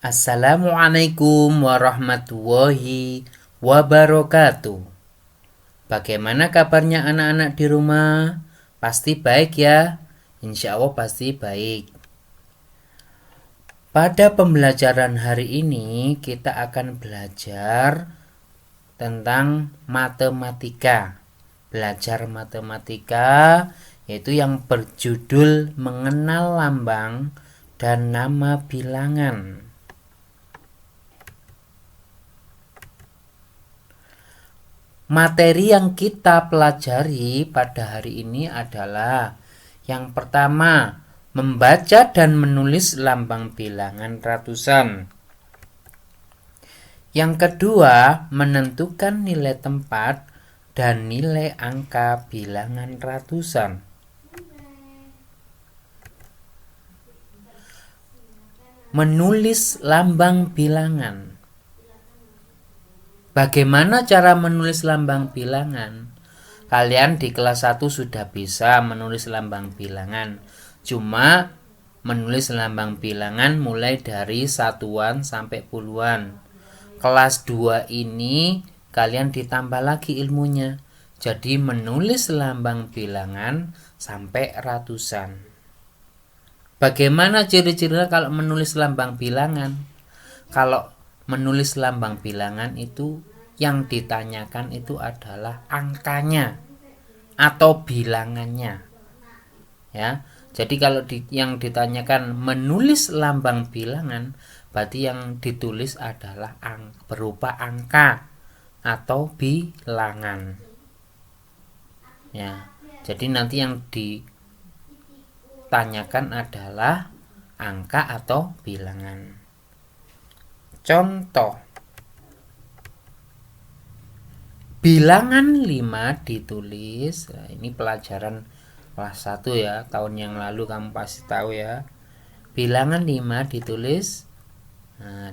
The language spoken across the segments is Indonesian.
Assalamualaikum warahmatullahi wabarakatuh. Bagaimana kabarnya anak-anak di rumah? Pasti baik ya? Insya Allah pasti baik. Pada pembelajaran hari ini kita akan belajar tentang matematika. Belajar matematika yaitu yang berjudul mengenal lambang dan nama bilangan. Materi yang kita pelajari pada hari ini adalah yang pertama, membaca dan menulis lambang bilangan ratusan. Yang kedua, menentukan nilai tempat dan nilai angka bilangan ratusan. Menulis lambang bilangan. Bagaimana cara menulis lambang bilangan? Kalian di kelas 1 sudah bisa menulis lambang bilangan. Cuma menulis lambang bilangan mulai dari satuan sampai puluhan. Kelas 2 ini kalian ditambah lagi ilmunya. Jadi menulis lambang bilangan sampai ratusan. Bagaimana ciri-cirinya kalau menulis lambang bilangan? Kalau menulis lambang bilangan itu yang ditanyakan itu adalah angkanya atau bilangannya. Ya. Jadi kalau yang ditanyakan menulis lambang bilangan, berarti yang ditulis adalah berupa angka atau bilangan. Ya. Jadi nanti yang ditanyakan adalah angka atau bilangan. Contoh, bilangan 5 ditulis. Nah, ini pelajaran kelas 1 ya, tahun yang lalu kamu pasti tahu ya. Bilangan 5 ditulis,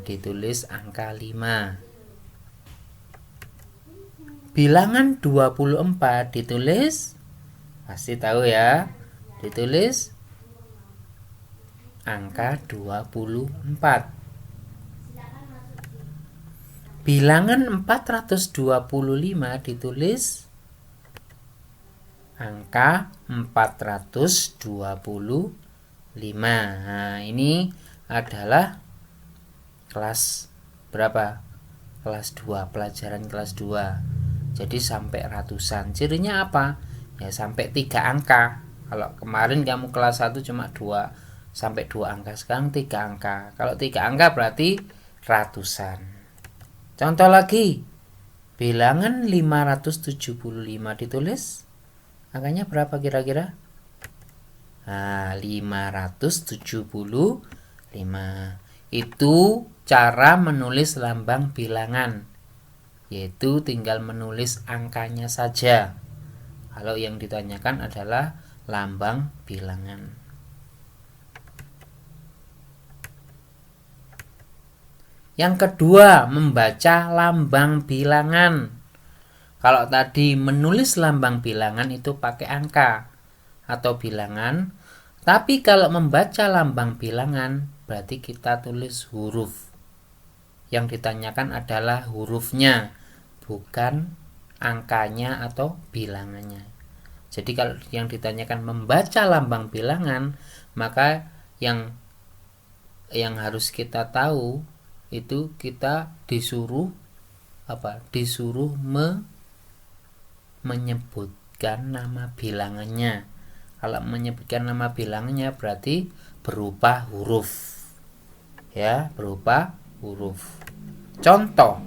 ditulis angka 5. Bilangan 24 ditulis, pasti tahu ya, ditulis angka 24. Bilangan 425 ditulis angka 425. Nah, ini adalah kelas berapa? Kelas 2, pelajaran kelas 2. Jadi sampai ratusan. Cirinya apa? Ya sampai 3 angka. Kalau kemarin kamu kelas 1 cuma 2 sampai 2 angka, sekarang 3 angka. Kalau 3 angka berarti ratusan. Contoh lagi, bilangan 575 ditulis, angkanya berapa kira-kira? 575. Itu cara menulis lambang bilangan, yaitu tinggal menulis angkanya saja. Kalau yang ditanyakan adalah lambang bilangan. Yang kedua, membaca lambang bilangan. Kalau tadi menulis lambang bilangan itu pakai angka atau bilangan, tapi kalau membaca lambang bilangan berarti kita tulis huruf. Yang ditanyakan adalah hurufnya, bukan angkanya atau bilangannya. Jadi kalau yang ditanyakan membaca lambang bilangan, maka yang harus kita tahu itu kita disuruh menyebutkan nama bilangannya. Kalau menyebutkan nama bilangannya berarti berupa huruf. Ya, berupa huruf. Contoh,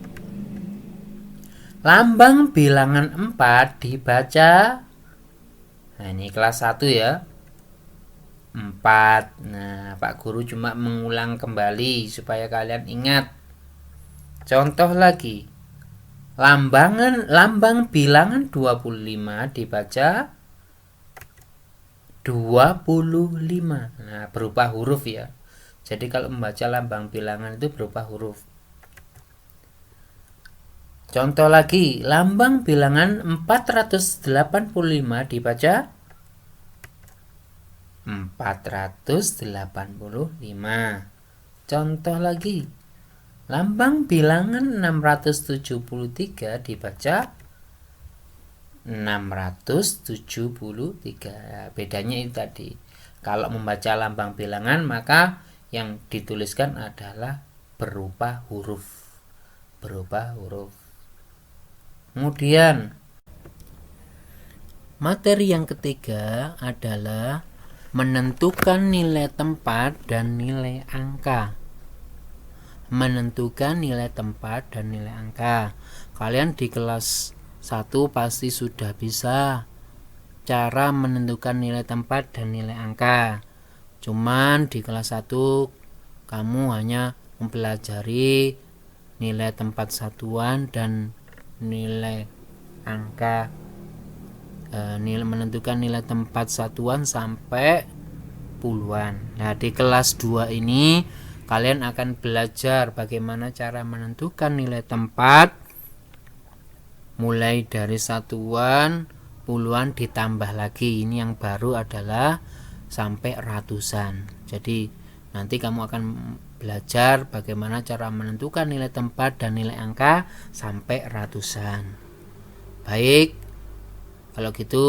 lambang bilangan 4 dibaca. Nah, ini kelas 1 ya. 4. Nah, Pak Guru cuma mengulang kembali supaya kalian ingat. Contoh lagi. Lambang bilangan 25 dibaca 25. Nah, berupa huruf ya. Jadi kalau membaca lambang bilangan itu berupa huruf. Contoh lagi, lambang bilangan 485 dibaca 485. Contoh lagi, lambang bilangan 673 dibaca 673. Bedanya itu tadi. Kalau membaca lambang bilangan maka yang dituliskan adalah berupa huruf. Kemudian materi yang ketiga adalah menentukan nilai tempat dan nilai angka. Menentukan nilai tempat dan nilai angka. Kalian di kelas 1 pasti sudah bisa cara menentukan nilai tempat dan nilai angka. Cuman di kelas 1 kamu hanya mempelajari nilai tempat satuan dan nilai angka, menentukan nilai tempat satuan sampai puluhan. Nah, di kelas 2 ini kalian akan belajar bagaimana cara menentukan nilai tempat mulai dari satuan, puluhan ditambah lagi. Ini yang baru adalah sampai ratusan. Jadi nanti kamu akan belajar bagaimana cara menentukan nilai tempat dan nilai angka sampai ratusan. Baik, kalau gitu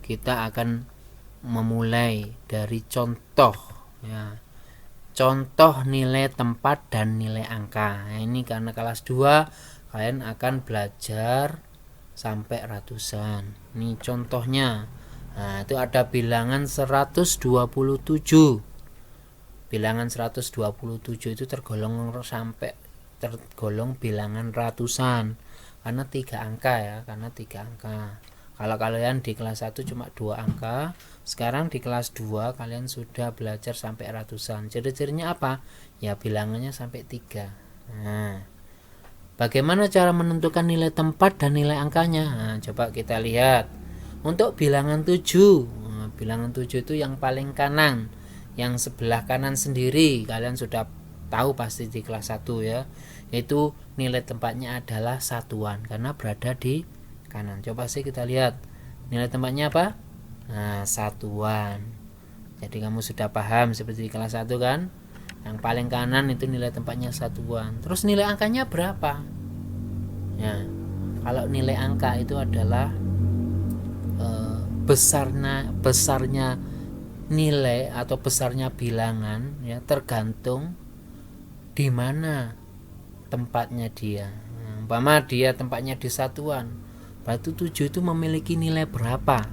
kita akan memulai dari contoh ya. Contoh nilai tempat dan nilai angka. Nah, ini karena kelas 2 kalian akan belajar sampai ratusan. Ini contohnya. Nah, itu ada bilangan 127. Bilangan 127 itu tergolong bilangan ratusan karena 3 angka ya, Kalau kalian di kelas 1 cuma 2 angka, sekarang di kelas 2 kalian sudah belajar sampai ratusan. Ciri-cirinya apa? Ya bilangannya sampai 3. Nah, bagaimana cara menentukan nilai tempat dan nilai angkanya? Nah, coba kita lihat. Untuk bilangan 7. Nah, bilangan 7 itu yang paling kanan. Yang sebelah kanan sendiri kalian sudah tahu pasti di kelas 1 ya. Itu nilai tempatnya adalah satuan karena berada di kanan. Coba sih kita lihat. Nilai tempatnya apa? Nah, satuan. Jadi kamu sudah paham seperti di kelas 1 kan? Yang paling kanan itu nilai tempatnya satuan. Terus nilai angkanya berapa? Ya, kalau nilai angka itu adalah besarnya nilai atau besarnya bilangan ya, tergantung di mana tempatnya dia. Umpama dia tempatnya di satuan, berarti 7 itu memiliki nilai berapa?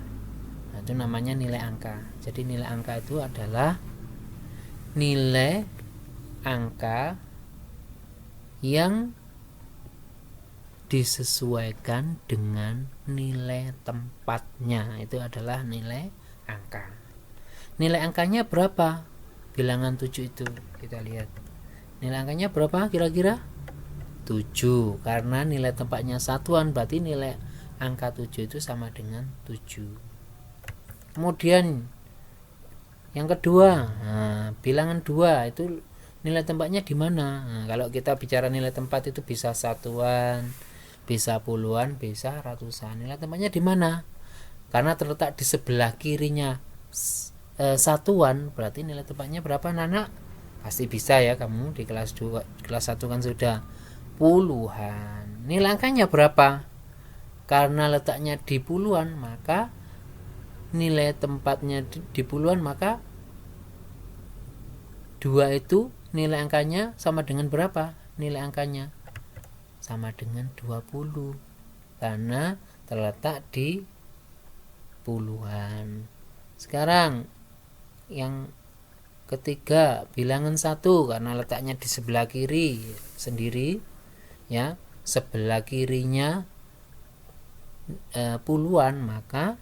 Nah, itu namanya nilai angka. Jadi nilai angka itu adalah nilai angka yang disesuaikan dengan nilai tempatnya. Itu adalah nilai angka. Nilai angkanya berapa? Bilangan 7 itu kita lihat. Nilai angkanya berapa kira-kira? 7. Karena nilai tempatnya satuan, berarti nilai angka 7 itu sama dengan 7. Kemudian yang kedua, bilangan 2 itu nilai tempatnya di mana? Nah, kalau kita bicara nilai tempat itu bisa satuan, bisa puluhan, bisa ratusan. Nilai tempatnya di mana? Karena terletak di sebelah kirinya satuan, berarti nilai tempatnya berapa, Nana? Pasti bisa ya kamu di kelas 2, kelas 1 kan sudah puluhan. Nilai angkanya berapa? Karena letaknya di puluhan, maka nilai tempatnya di puluhan, maka 2 itu nilai angkanya sama dengan berapa? Nilai angkanya sama dengan 20 karena terletak di puluhan. Sekarang yang ketiga, bilangan 1 karena letaknya di sebelah kiri sendiri ya, sebelah kirinya puluhan, maka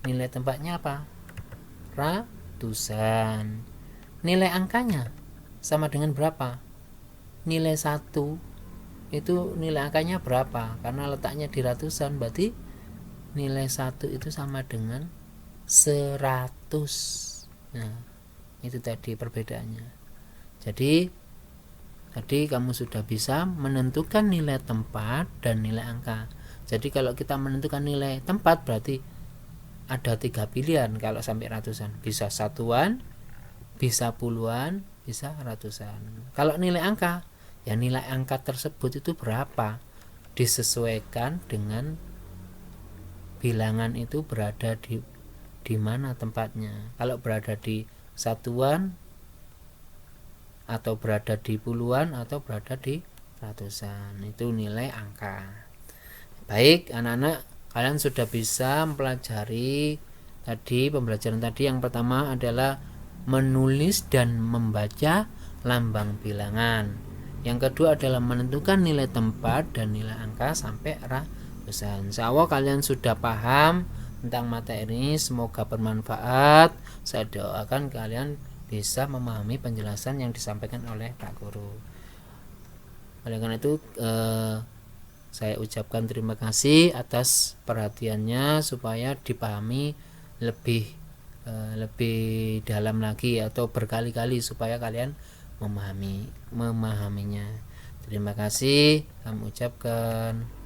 nilai tempatnya apa? Ratusan. Nilai angkanya sama dengan berapa? Nilai 1 itu nilai angkanya berapa? Karena letaknya di ratusan, berarti nilai 1 itu sama dengan 100. Nah, itu tadi perbedaannya. Jadi tadi kamu sudah bisa menentukan nilai tempat dan nilai angka. Jadi kalau kita menentukan nilai tempat berarti ada 3 pilihan kalau sampai ratusan. Bisa satuan, bisa puluhan, bisa ratusan. Kalau nilai angka, ya nilai angka tersebut itu berapa, disesuaikan dengan bilangan itu berada di mana tempatnya. Kalau berada di satuan, atau berada di puluhan, atau berada di ratusan, itu nilai angka. Baik anak-anak, kalian sudah bisa mempelajari tadi. Pembelajaran tadi yang pertama adalah menulis dan membaca lambang bilangan. Yang kedua adalah menentukan nilai tempat dan nilai angka sampai ratusan. Insyaallah kalian sudah paham tentang materi ini, semoga bermanfaat. Saya doakan kalian bisa memahami penjelasan yang disampaikan oleh Pak Guru. Oleh karena itu saya ucapkan terima kasih atas perhatiannya, supaya dipahami lebih dalam lagi atau berkali-kali supaya kalian memahaminya. Terima kasih kami ucapkan.